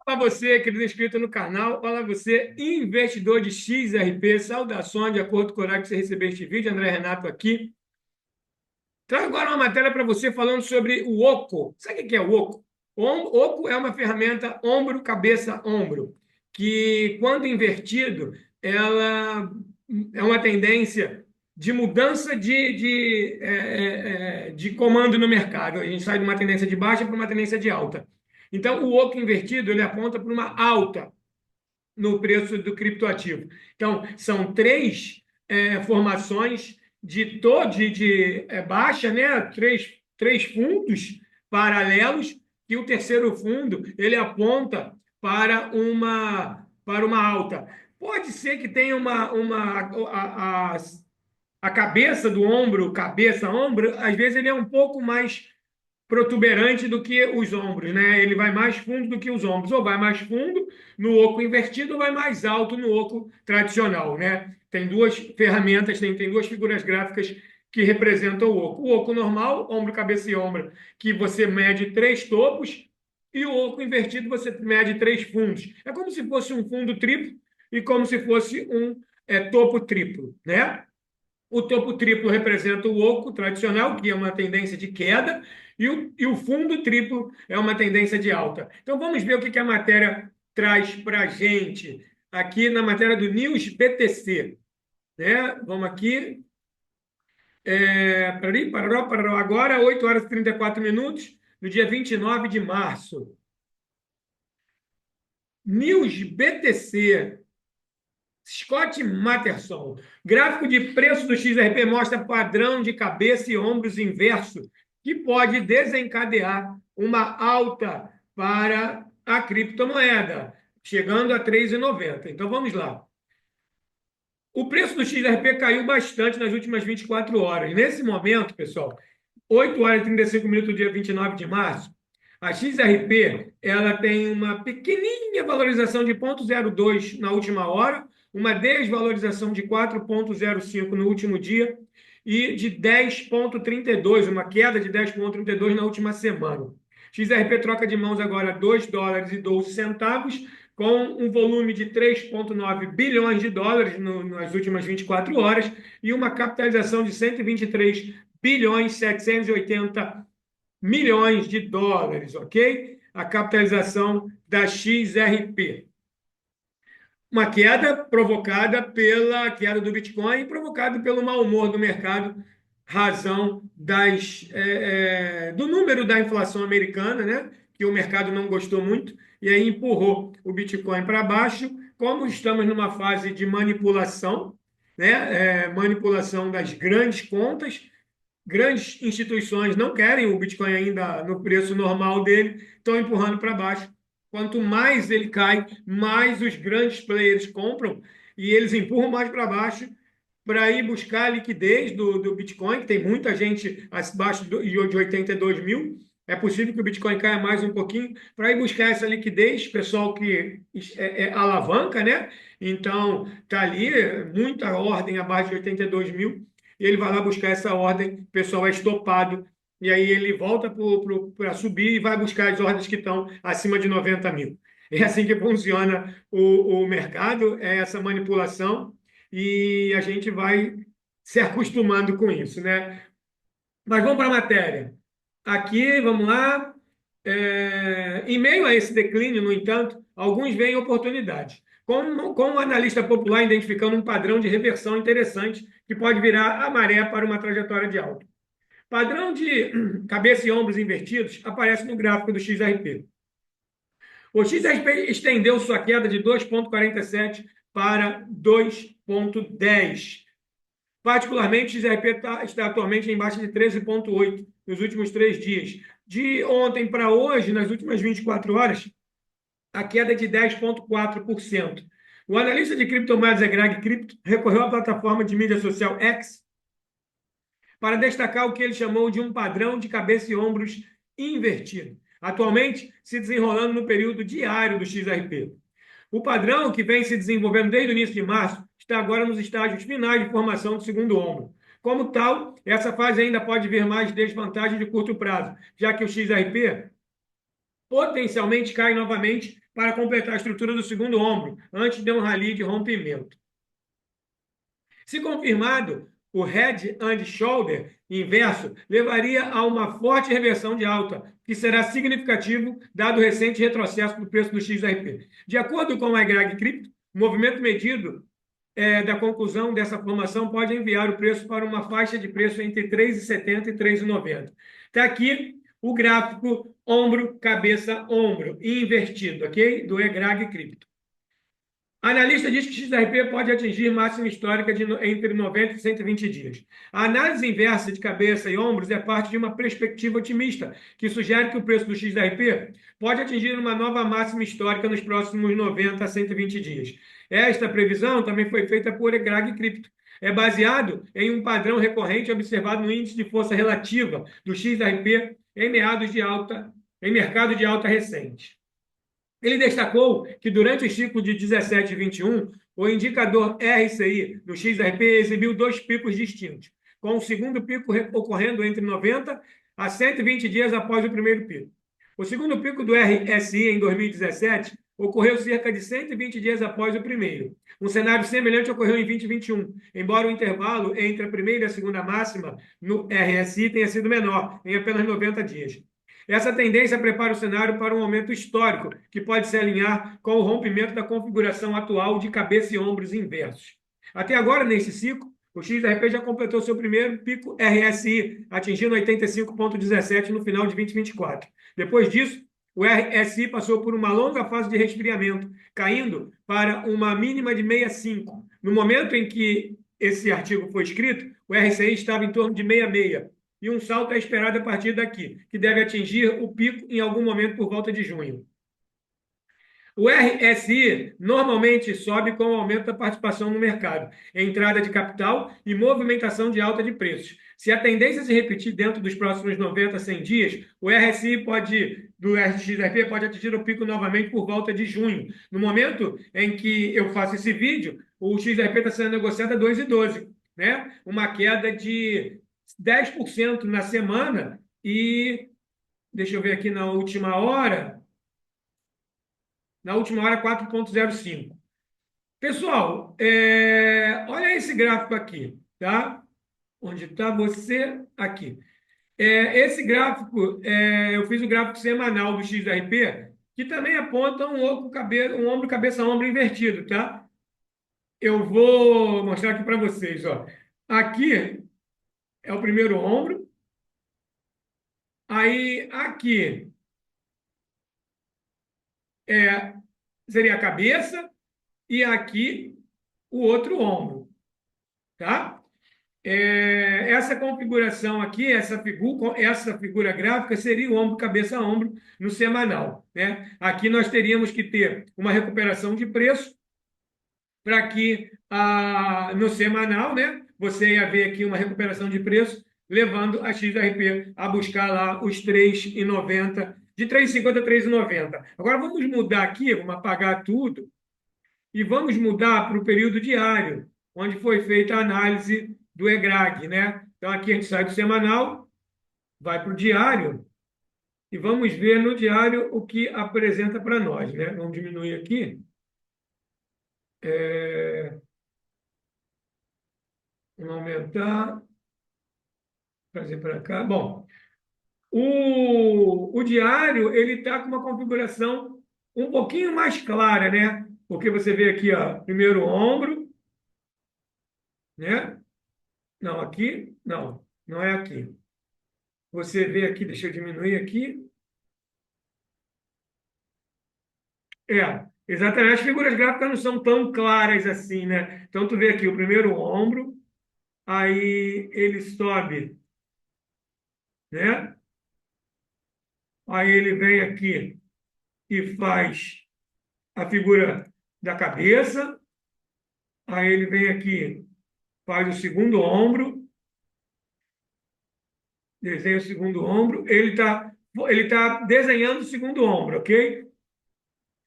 Olá você, querido inscrito no canal. Olá você, investidor de XRP. Saudações, de acordo com o horário que você recebeu este vídeo. André Renato aqui. Trago agora uma matéria para você falando sobre o Oco. Sabe o que é o Oco? O Oco é uma ferramenta ombro, cabeça, ombro, que quando invertido, ela é uma tendência de mudança de comando no mercado. A gente sai de uma tendência de baixa para uma tendência de alta. Então, o oco invertido ele aponta para uma alta no preço do criptoativo. Então, são três formações de baixa, né? Três fundos paralelos, e o terceiro fundo ele aponta para uma alta. Pode ser que tenha a cabeça do ombro, cabeça-ombro, às vezes ele é um pouco mais protuberante do que os ombros, né? Ele vai mais fundo do que os ombros, ou vai mais fundo no oco invertido, ou vai mais alto no oco tradicional, né? Tem duas ferramentas, tem duas figuras gráficas que representam o oco. O oco normal, ombro, cabeça e ombro, que você mede três topos, e o oco invertido você mede três fundos. É como se fosse um fundo triplo e como se fosse um topo triplo, né? O topo triplo representa o oco tradicional, que é uma tendência de queda, e o fundo triplo é uma tendência de alta. Então vamos ver o que a matéria traz para a gente aqui na matéria do News BTC. Né? Vamos aqui. Agora, 8 horas e 34 minutos, no dia 29 de março. News BTC. Scott Matterson. Gráfico de preço do XRP mostra padrão de cabeça e ombros inverso, que pode desencadear uma alta para a criptomoeda, chegando a 3,90. Então vamos lá. O preço do XRP caiu bastante nas últimas 24 horas. Nesse momento, pessoal, 8 horas e 35 minutos do dia 29 de março, a XRP ela tem uma pequenininha valorização de 0,02 na última hora, uma desvalorização de 4,05 no último dia e de 10,32, uma queda de 10,32 na última semana. XRP troca de mãos agora 2 dólares e 12 centavos, com um volume de 3,9 bilhões de dólares nas últimas 24 horas e uma capitalização de 123 bilhões 780 milhões de dólares, ok? A capitalização da XRP. Uma queda provocada pela queda do Bitcoin, provocada pelo mau humor do mercado, razão do número da inflação americana, né? Que o mercado não gostou muito, e aí empurrou o Bitcoin para baixo. Como estamos numa fase de manipulação, né? Manipulação das grandes contas, grandes instituições não querem o Bitcoin ainda no preço normal dele, estão empurrando para baixo. Quanto mais ele cai, mais os grandes players compram e eles empurram mais para baixo para ir buscar a liquidez do Bitcoin, que tem muita gente abaixo de 82 mil. É possível que o Bitcoin caia mais um pouquinho para ir buscar essa liquidez, pessoal que alavanca, né? Então, está ali muita ordem abaixo de 82 mil, e ele vai lá buscar essa ordem, o pessoal é estopado, e aí ele volta para subir e vai buscar as ordens que estão acima de 90 mil. É assim que funciona o mercado, é essa manipulação, e a gente vai se acostumando com isso, né? Mas vamos para a matéria. Aqui, vamos lá. Em meio a esse declínio, no entanto, alguns veem oportunidades. Como um analista popular identificando um padrão de reversão interessante que pode virar a maré para uma trajetória de alta. Padrão de cabeça e ombros invertidos aparece no gráfico do XRP. O XRP estendeu sua queda de 2,47 para 2,10. Particularmente, o XRP está atualmente em baixa de 13,8 nos últimos 3 dias. De ontem para hoje, nas últimas 24 horas, a queda é de 10,4%. O analista de criptomoedas Greg Crypto recorreu à plataforma de mídia social X para destacar o que ele chamou de um padrão de cabeça e ombros invertido, atualmente se desenrolando no período diário do XRP. O padrão, que vem se desenvolvendo desde o início de março, está agora nos estágios finais de formação do segundo ombro. Como tal, essa fase ainda pode ver mais desvantagem de curto prazo, já que o XRP potencialmente cai novamente para completar a estrutura do segundo ombro, antes de um rally de rompimento. Se confirmado, o head and shoulder inverso levaria a uma forte reversão de alta, que será significativo dado o recente retrocesso do preço do XRP. De acordo com a Egrag Crypto, o movimento medido da conclusão dessa formação pode enviar o preço para uma faixa de preço entre 3,70 e 3,90. Está aqui o gráfico ombro, cabeça, ombro, invertido, ok? Do Egrag Crypto. A analista diz que XRP pode atingir máxima histórica entre 90 e 120 dias. A análise inversa de cabeça e ombros é parte de uma perspectiva otimista, que sugere que o preço do XRP pode atingir uma nova máxima histórica nos próximos 90 a 120 dias. Esta previsão também foi feita por Egrag Crypto. É baseado em um padrão recorrente observado no índice de força relativa do XRP em mercado de alta recente. Ele destacou que durante o ciclo de 17 e 21, o indicador RSI no XRP exibiu dois picos distintos, com o segundo pico ocorrendo entre 90 a 120 dias após o primeiro pico. O segundo pico do RSI em 2017 ocorreu cerca de 120 dias após o primeiro. Um cenário semelhante ocorreu em 2021, embora o intervalo entre a primeira e a segunda máxima no RSI tenha sido menor, em apenas 90 dias. Essa tendência prepara o cenário para um aumento histórico, que pode se alinhar com o rompimento da configuração atual de cabeça e ombros inversos. Até agora, nesse ciclo, o XRP já completou seu primeiro pico RSI, atingindo 85,17 no final de 2024. Depois disso, o RSI passou por uma longa fase de resfriamento, caindo para uma mínima de 65. No momento em que esse artigo foi escrito, o RSI estava em torno de 66. E um salto é esperado a partir daqui, que deve atingir o pico em algum momento por volta de junho. O RSI normalmente sobe com o aumento da participação no mercado, entrada de capital e movimentação de alta de preços. Se a tendência se repetir dentro dos próximos 90 a 100 dias, o RSI do XRP pode atingir o pico novamente por volta de junho. No momento em que eu faço esse vídeo, o XRP está sendo negociado a 2,12, né? Uma queda de 10% na semana e, deixa eu ver aqui na última hora 4,05. Pessoal, olha esse gráfico aqui, tá? Onde está você? Aqui. Esse gráfico, eu fiz o gráfico semanal do XRP, que também aponta um ombro, cabeça, ombro invertido, tá? Eu vou mostrar aqui para vocês, ó. Aqui é o primeiro ombro. Aí, aqui seria a cabeça e aqui o outro ombro, tá? Essa configuração aqui, essa figura gráfica seria o ombro, cabeça, ombro no semanal, né? Aqui nós teríamos que ter uma recuperação de preço para que no semanal, né, você ia ver aqui uma recuperação de preço, levando a XRP a buscar lá os 3,90, de 3,50 a 3,90. Agora vamos mudar aqui, vamos apagar tudo, e vamos mudar para o período diário, onde foi feita a análise do EGRAG, né? Então aqui a gente sai do semanal, vai para o diário, e vamos ver no diário o que apresenta para nós, né? Vamos diminuir aqui. Vamos aumentar, trazer para cá. Bom, o diário ele está com uma configuração um pouquinho mais clara, né? Porque você vê aqui, ó, primeiro ombro, né? Não, aqui, não é aqui. Você vê aqui, deixa eu diminuir aqui. Exatamente. As figuras gráficas não são tão claras assim, né? Então, tu vê aqui o primeiro ombro, aí ele sobe, né? Aí ele vem aqui e faz a figura da cabeça, aí ele vem aqui, faz o segundo ombro, desenha o segundo ombro, ele tá desenhando o segundo ombro, ok?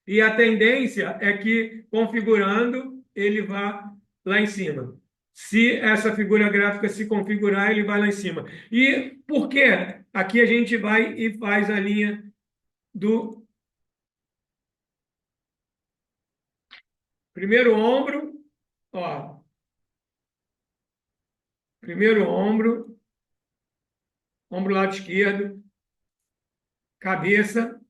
E a tendência é que, configurando, ele vá lá em cima. Se essa figura gráfica se configurar, ele vai lá em cima. E por quê? Aqui a gente vai e faz a linha do primeiro ombro, ó, primeiro ombro, ombro lado esquerdo, cabeça,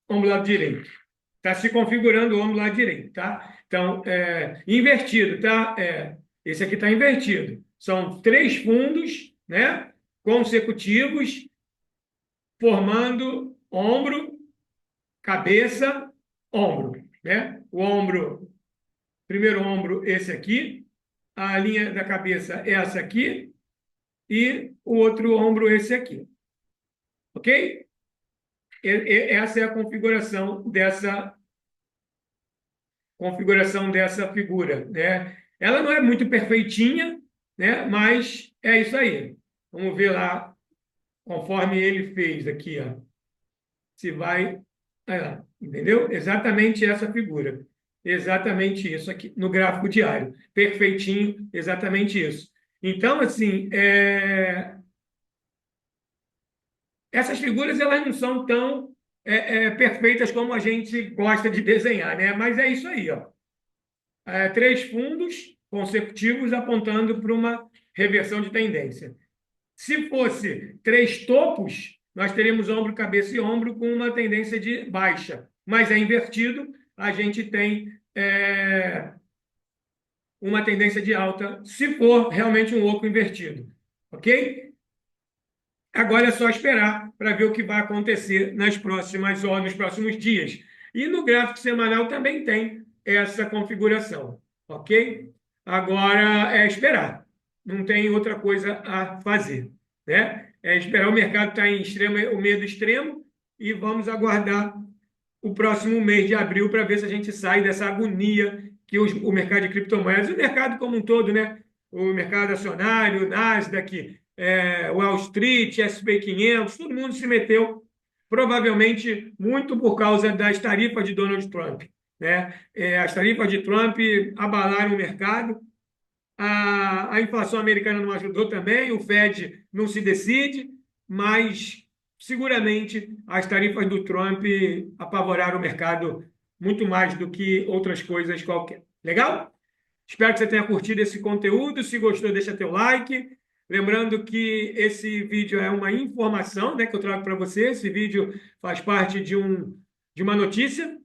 ombro lado direito. Está se configurando o ombro lado direito, tá? Então, invertido, tá? Esse aqui está invertido. São 3 fundos, né? Consecutivos, formando ombro, cabeça, ombro, né? O ombro, primeiro ombro, esse aqui, a linha da cabeça, essa aqui, e o outro ombro, esse aqui. Ok? Essa é a configuração dessa figura, né? Ela não é muito perfeitinha, né? Mas é isso aí. Vamos ver lá, conforme ele fez aqui, ó. Se vai, olha lá, entendeu? Exatamente essa figura. Exatamente isso aqui, no gráfico diário. Perfeitinho, exatamente isso. Então, assim, essas figuras elas não são tão perfeitas como a gente gosta de desenhar, né? Mas é isso aí, ó. 3 fundos consecutivos apontando para uma reversão de tendência. Se fosse 3 topos, nós teríamos ombro, cabeça e ombro com uma tendência de baixa. Mas é invertido, a gente tem uma tendência de alta, se for realmente um oco invertido. Ok? Agora é só esperar para ver o que vai acontecer nas próximas horas, nos próximos dias. E no gráfico semanal também tem essa configuração, ok? Agora é esperar, não tem outra coisa a fazer, né? É esperar, o mercado está em extremo, o medo extremo, e vamos aguardar o próximo mês de abril para ver se a gente sai dessa agonia que o mercado de criptomoedas, o mercado como um todo, né? O mercado acionário, Nasdaq, Wall Street, SP 500, todo mundo se meteu, provavelmente muito por causa das tarifas de Donald Trump, né? As tarifas de Trump abalaram o mercado, a inflação americana não ajudou também, o Fed não se decide, mas seguramente as tarifas do Trump apavoraram o mercado muito mais do que outras coisas qualquer. Legal? Espero que você tenha curtido esse conteúdo. Se gostou, deixa teu like. Lembrando que esse vídeo é uma informação, né, que eu trago para você. Esse vídeo faz parte de uma notícia.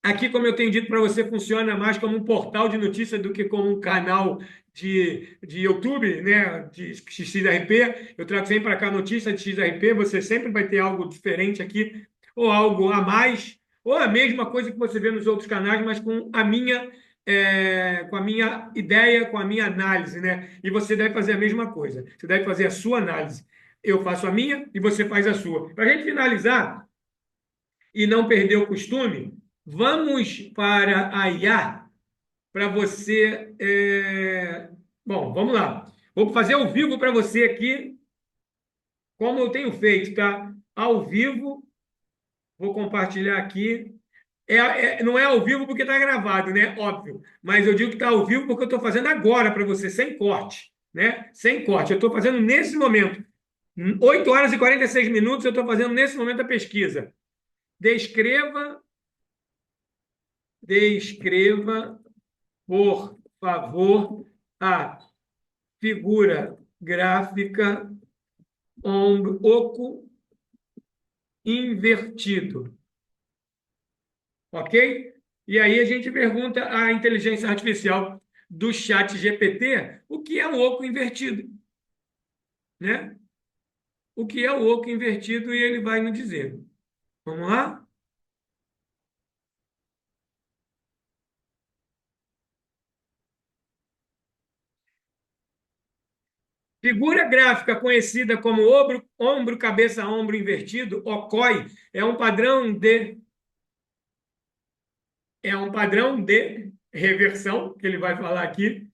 Aqui, como eu tenho dito para você, funciona mais como um portal de notícias do que como um canal de YouTube, né, de XRP. Eu trago sempre para cá notícia de XRP, você sempre vai ter algo diferente aqui, ou algo a mais, ou a mesma coisa que você vê nos outros canais, mas com a minha ideia, com a minha análise, né? E você deve fazer a mesma coisa, você deve fazer a sua análise. Eu faço a minha e você faz a sua. Para a gente finalizar e não perder o costume, vamos para a IA para você. Bom, vamos lá. Vou fazer ao vivo para você aqui, como eu tenho feito, tá? Ao vivo, vou compartilhar aqui. Não é ao vivo porque está gravado, né? Óbvio. Mas eu digo que está ao vivo porque eu estou fazendo agora para você, sem corte, né? Sem corte. Eu estou fazendo nesse momento. 8 horas e 46 minutos eu estou fazendo nesse momento a pesquisa. Descreva, por favor, a figura gráfica oco invertido. Ok? E aí a gente pergunta à inteligência artificial do chat GPT o que é o oco invertido, né? O que é o oco invertido, e ele vai nos dizer. Vamos lá? Figura gráfica conhecida como ombro, cabeça, ombro invertido, OCOI, é um padrão de reversão, que ele vai falar aqui.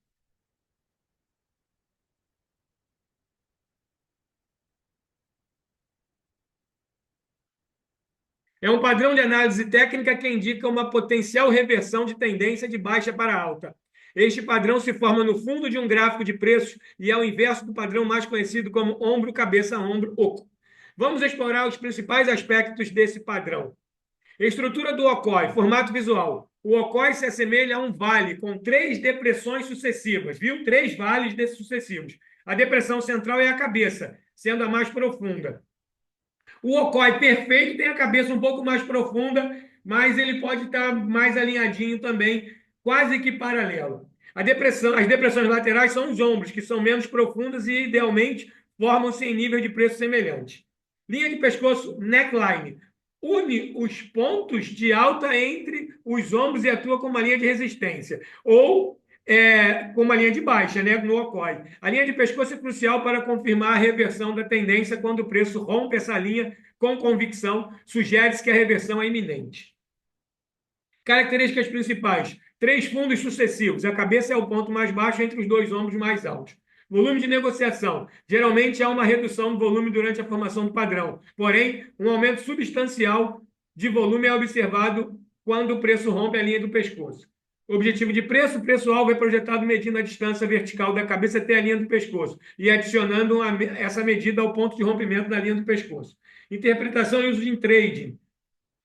É um padrão de análise técnica que indica uma potencial reversão de tendência de baixa para alta. Este padrão se forma no fundo de um gráfico de preços e é o inverso do padrão mais conhecido como ombro, cabeça, ombro, oco. Vamos explorar os principais aspectos desse padrão. Estrutura do OCOI, formato visual. O OCOI se assemelha a um vale com 3 depressões sucessivas, viu? 3 vales sucessivos. A depressão central é a cabeça, sendo a mais profunda. O OCOI perfeito tem a cabeça um pouco mais profunda, mas ele pode estar mais alinhadinho também, quase que paralelo. As depressões laterais são os ombros, que são menos profundas e, idealmente, formam-se em nível de preço semelhante. Linha de pescoço, neckline. Une os pontos de alta entre os ombros e atua como uma linha de resistência. Ou com uma linha de baixa, né, no OCOI. A linha de pescoço é crucial para confirmar a reversão da tendência quando o preço rompe essa linha com convicção, sugere-se que a reversão é iminente. Características principais: 3 fundos sucessivos. A cabeça é o ponto mais baixo entre os 2 ombros mais altos. Volume de negociação. Geralmente há uma redução do volume durante a formação do padrão. Porém, um aumento substancial de volume é observado quando o preço rompe a linha do pescoço. Objetivo de preço: o preço-alvo é projetado medindo a distância vertical da cabeça até a linha do pescoço e adicionando essa medida ao ponto de rompimento da linha do pescoço. Interpretação e uso em trading.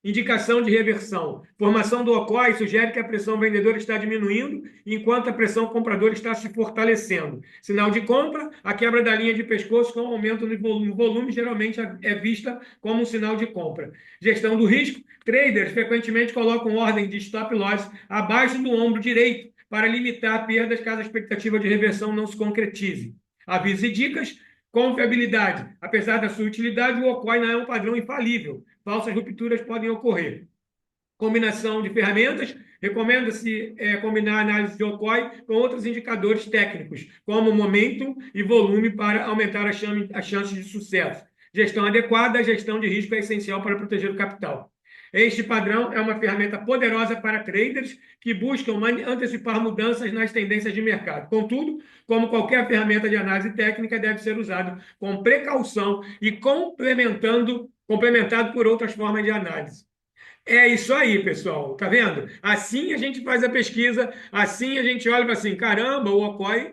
Indicação de reversão. Formação do OCOI sugere que a pressão vendedora está diminuindo, enquanto a pressão compradora está se fortalecendo. Sinal de compra: a quebra da linha de pescoço com aumento no volume geralmente é vista como um sinal de compra. Gestão do risco: traders frequentemente colocam ordem de stop loss abaixo do ombro direito para limitar perdas caso a expectativa de reversão não se concretize. Avisos e dicas. Confiabilidade. Apesar da sua utilidade, o OCOI não é um padrão infalível. Falsas rupturas podem ocorrer. Combinação de ferramentas. Recomenda-se combinar a análise de OCOI com outros indicadores técnicos, como momento e volume, para aumentar as chances de sucesso. Gestão adequada. A gestão de risco é essencial para proteger o capital. Este padrão é uma ferramenta poderosa para traders que buscam antecipar mudanças nas tendências de mercado. Contudo, como qualquer ferramenta de análise técnica, deve ser usado com precaução e complementado por outras formas de análise. É isso aí, pessoal. Tá vendo? Assim a gente faz a pesquisa, assim a gente olha e fala assim, caramba, o OCOI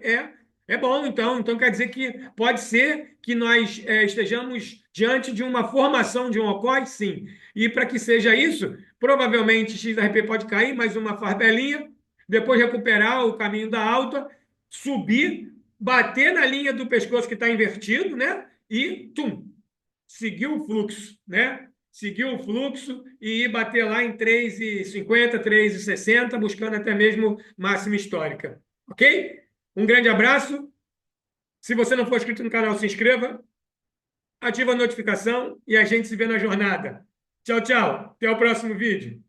é bom, então. Então quer dizer que pode ser que nós estejamos diante de uma formação de um OCOI? Sim. E para que seja isso, provavelmente XRP pode cair mais uma farbelinha, depois recuperar o caminho da alta, subir, bater na linha do pescoço que está invertido, né? E, seguir o fluxo, né? Seguir o fluxo e bater lá em 3,50, 3,60, buscando até mesmo máxima histórica. Ok? Um grande abraço. Se você não for inscrito no canal, se inscreva, ativa a notificação e a gente se vê na jornada. Tchau, tchau. Até o próximo vídeo.